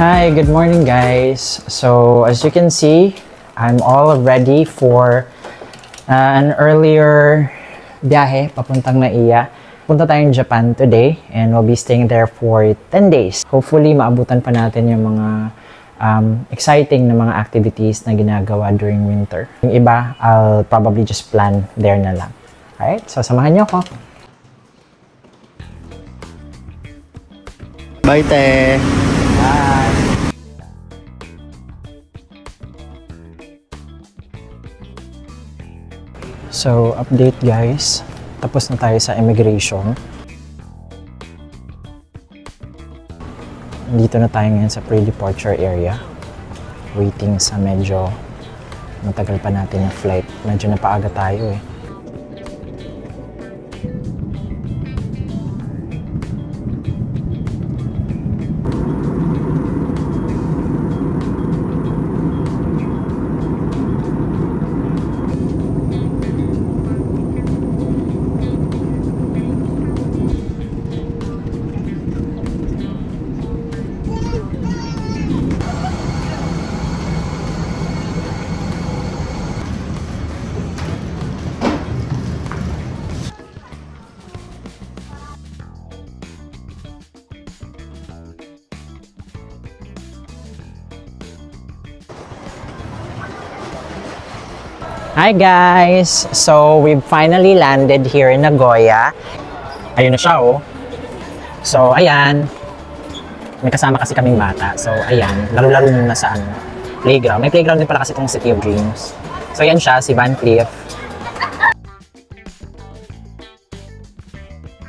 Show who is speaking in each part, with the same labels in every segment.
Speaker 1: Hi, good morning guys. So as you can see, I'm all ready for an earlier biyahe papuntang Naiya. Punta tayong Japan today and we'll be staying there for 10 days. Hopefully maabutan pa natin yung mga exciting na mga activities na ginagawa during winter. Yung iba, I'll probably just plan there na lang. Alright, so samahan niyo ako.
Speaker 2: Bye, te!
Speaker 1: Bye! So, update guys. Tapos na tayo sa immigration. Dito na tayo ngayon sa pre-departure area. Waiting sa medyo matagal pa natin yung flight. Medyo napaaga tayo eh. Hi guys! So, we've finally landed here in Nagoya. Ayun na siya oh. So, ayan. May kasama kasi kaming bata. So, ayan. Laro-laro muna sa playground. May playground din pala kasi itong City of Dreams. So, ayan siya, si Van Cleef.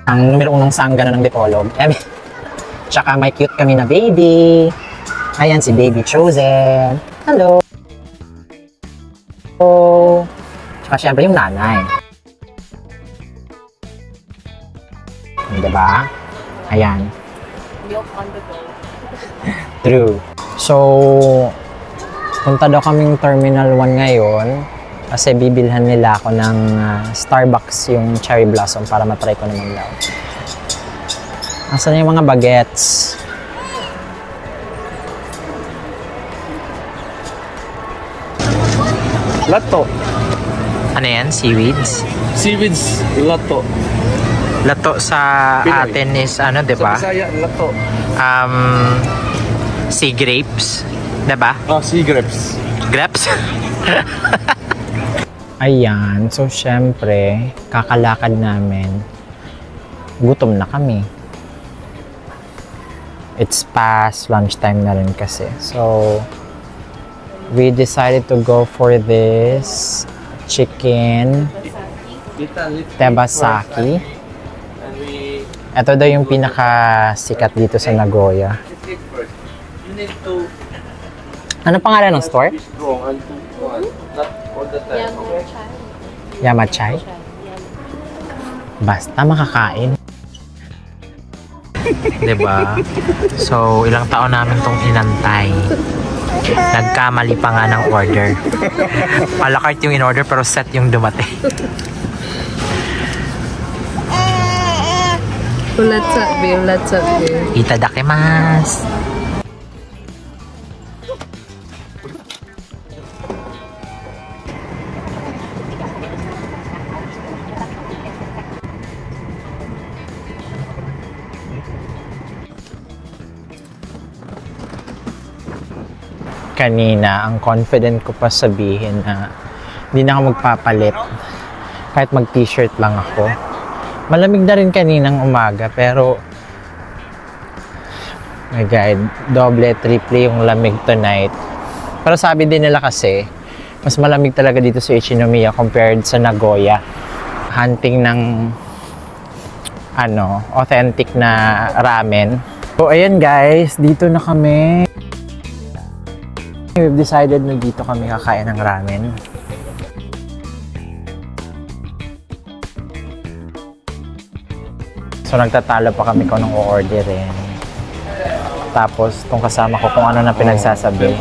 Speaker 1: Ang numero 1 sanggana ng Dipolog. Tsaka may cute kami na baby. Ayan, si Baby Chosen. Hello! Tsaka syempre yung nanay. Diba? Ayan.
Speaker 3: Milk on the go.
Speaker 1: True. So, punta daw kaming Terminal 1 ngayon kasi bibilhan nila ako ng Starbucks yung Cherry Blossom para matry ko naman daw. Asan yung mga bagets?
Speaker 2: Lato.
Speaker 1: Ano yan? Seaweeds?
Speaker 2: Seaweeds, lato.
Speaker 1: Lato sa
Speaker 2: Pinoy.
Speaker 1: atin is ano, diba?
Speaker 2: Sa Bisaya, lato.
Speaker 1: Sea grapes. Diba?
Speaker 2: Ah, sea grapes.
Speaker 1: Grapes? Ayan. So, syempre, kakalakad namin. Gutom na kami. It's past lunchtime na rin kasi. So, we decided to go for this chicken tebasaki. Ito daw yung pinaka-sikat dito sa Nagoya. Ano pangalan ng store? Yamachai? Basta makakain. Diba? So, ilang taon namin tong inantay. Nagkamali pa nga ng order. A la carte yung in-order pero set yung dumating.
Speaker 3: Ulatsabi.
Speaker 1: Itadakimasu. Kanina, ang confident ko pa sabihin na hindi na ako magpapalit kahit mag t-shirt lang ako. Malamig na rin kaninang umaga pero my God, doble, triple yung lamig tonight. Pero sabi din nila kasi mas malamig talaga dito sa Ichinomiya compared sa Nagoya. Hunting ng authentic na ramen. So ayan guys, dito na kami. We've decided na dito kami kakain ng ramen. So nagtatalo pa kami kung anong o-orderin. Tapos itong kasama ko kung ano na pinagsasabi.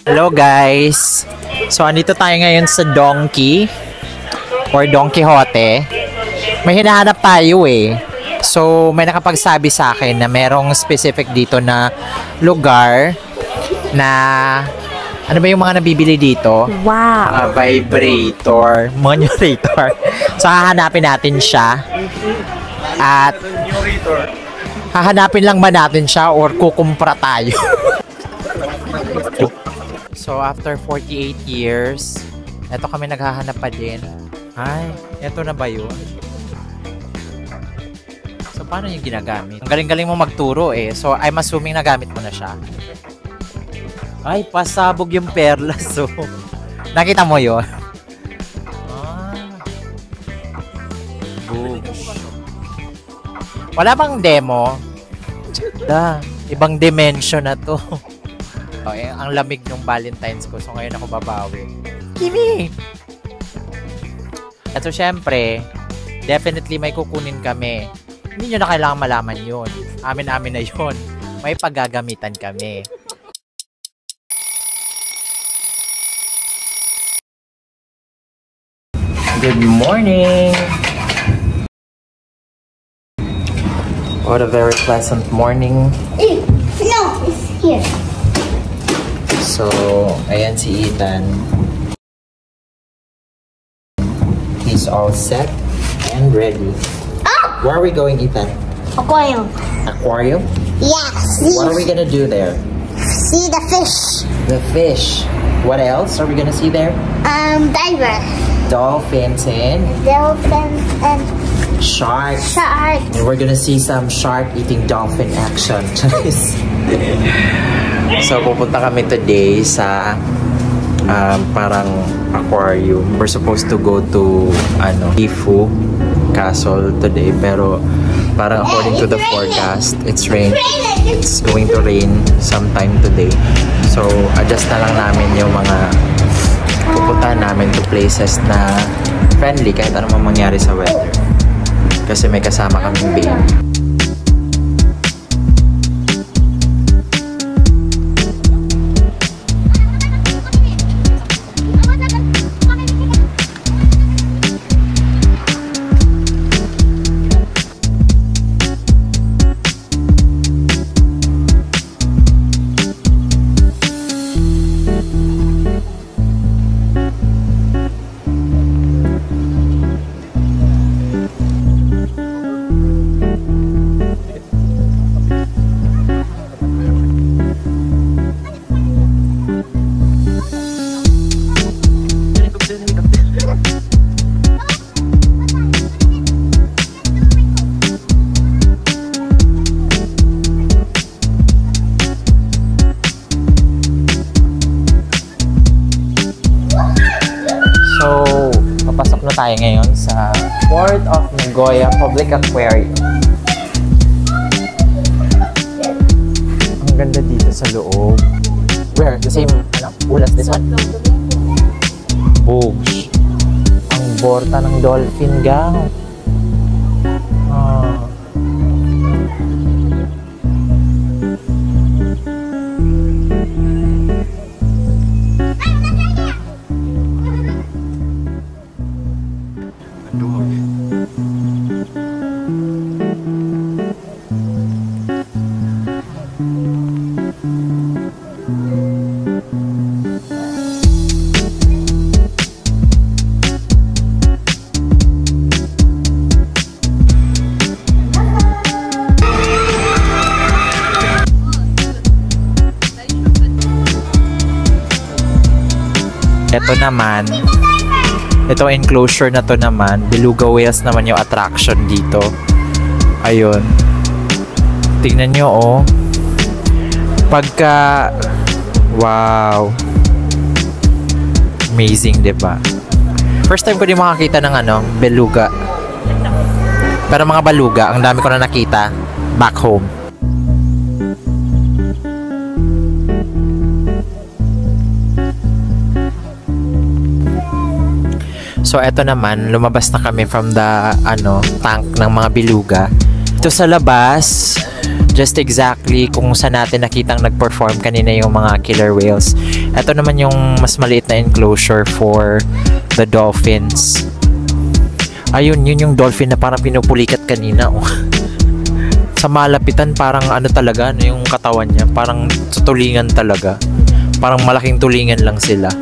Speaker 1: Hello guys! So andito tayo ngayon sa Donkey or Don Quixote. May hinahanap tayo eh. So may nakapagsabi sa akin na merong specific dito na lugar na ano ba yung mga nabibili dito?
Speaker 3: Wow!
Speaker 1: Vibrator, monurator. So hahanapin natin siya. At hahanapin lang ba natin siya or kukumpra tayo? So after 48 years, eto kami naghahanap pa din. Ay, eto na ba yun? So paano yung ginagamit? Ang galing-galing mo magturo eh. So I'm assuming nagamit mo na siya. Ay, pasabog yung perlas. So, nakita mo yun? Wala bang demo? Ibang dimension na to. Okay, ang lamig ng Valentine's ko. So, ngayon ako babawi. Kimi! At so, syempre, definitely may kukunin kami. Hindi nyo na kailangan malaman yun. Amin-amin na yun. May paggagamitan kami. Good morning! What a very pleasant morning.
Speaker 4: No, it's here.
Speaker 1: So, ayan si Ethan. He's all set and ready.
Speaker 4: Oh!
Speaker 1: Where are we going, Ethan?
Speaker 4: Aquarium.
Speaker 1: Aquarium?
Speaker 4: Yeah.
Speaker 1: What are we gonna do there?
Speaker 4: See the fish.
Speaker 1: The fish. What else are we gonna see there?
Speaker 4: Diver.
Speaker 1: Dolphins and
Speaker 4: Dolphins and
Speaker 1: sharks.
Speaker 4: shark.
Speaker 1: And we're gonna see some shark eating dolphin action. So, pupunta kami today sa parang aquarium. We're supposed to go to Gifu Castle today, pero parang according to the forecast, it's going to rain sometime today. So, adjust na lang namin yung mga pupuntahan namin to places na friendly kahit ano man mangyari sa weather. Kasi may kasama kaming baby. So, papasok na tayo ngayon sa Port of Nagoya Public Aquarium. Ang ganda dito sa loob. Where? The same, ulas this one? Bogs. Ang borta ng dolphin gang. Ito naman, itong enclosure na to naman, beluga whales naman yung attraction dito. Ayun. Tingnan nyo, oh. Pagka, wow. Amazing, diba? First time ko din makakita ng beluga. Pero mga baluga, ang dami ko na nakita back home. So, eto naman, lumabas na kami from the, tank ng mga beluga. Ito sa labas, just exactly kung saan natin nakitang nag-perform kanina yung mga killer whales. Ito naman yung mas maliit na enclosure for the dolphins. Ayun, yun yung dolphin na parang pinupulikat kanina. Oh. Sa malapitan, parang ano talaga, ano yung katawan niya. Parang sa tulingan talaga. Parang malaking tulingan lang sila.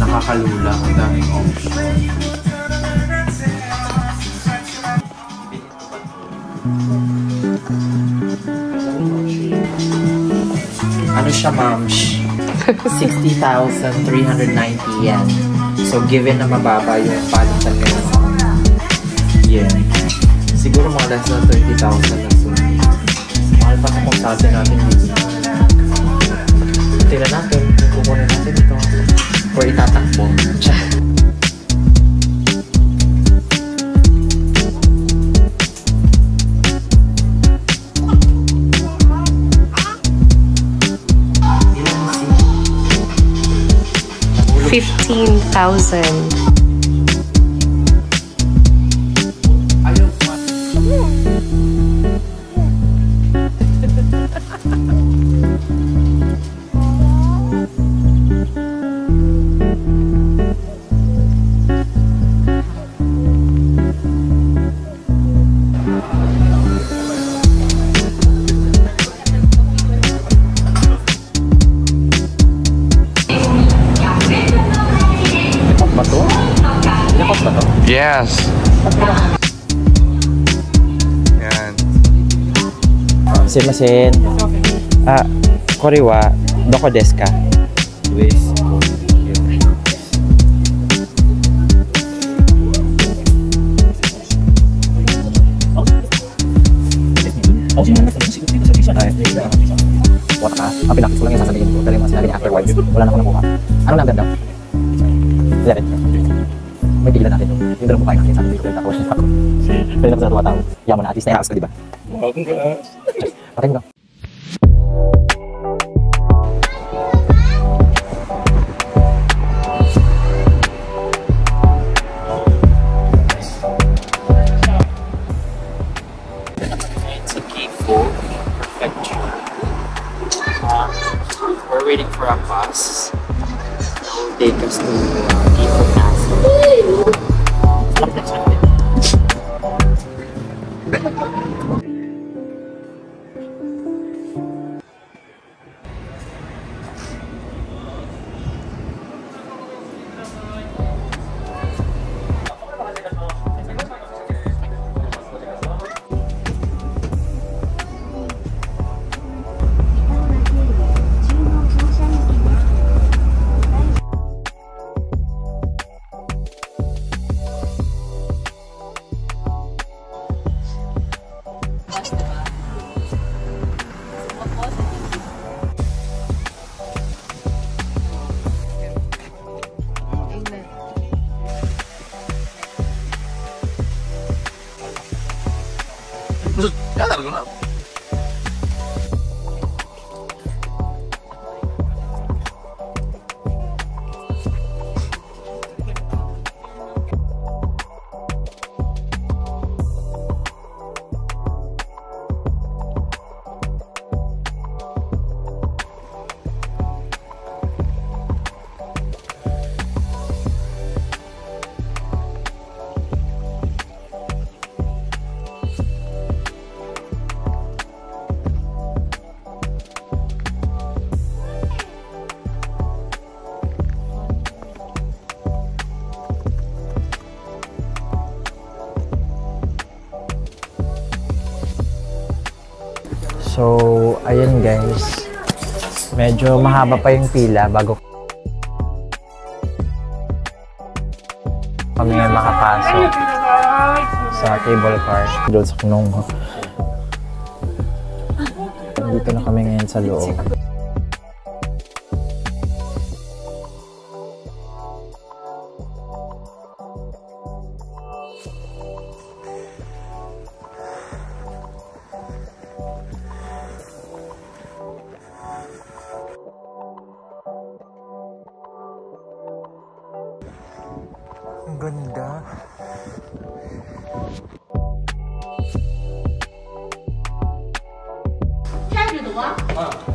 Speaker 1: Nakakalula, ang daming option. Ano siya, ma'ams? 60,390 yen. So, given na mababa yung palitan ngayon. Yeah. Siguro mga less than 30,000 na so. Mahal pa kung sa atin natin dito. Tingnan natin kung kukunin natin ito. Or itatakbo. Check.
Speaker 3: $15,000.
Speaker 2: Yes. Yan.
Speaker 1: Sumimasen. Kore wa doko desu ka? Wala ka. Ang pinakit ko lang yung sasabihin ko. Dahil yung mga sinabi niya afterwards, wala na akong nakuha. Anong number daw? 11. May pigilan natin yung dalawang mukha natin sa ating ko. Tapos ako. Pwede na ko sa natuwa tao. Yaman na, at least na-house ko, diba? Patayin ko. It's a Gifu Prefecture. We're waiting for a bus that will take us to Gifu Castle. So, ayun guys. Medyo mahaba pa yung pila bago kami makapasok sa cable car. Doon sa Kunong. Dito na kami ngayon sa loob.
Speaker 5: ganda.
Speaker 3: Try to do what?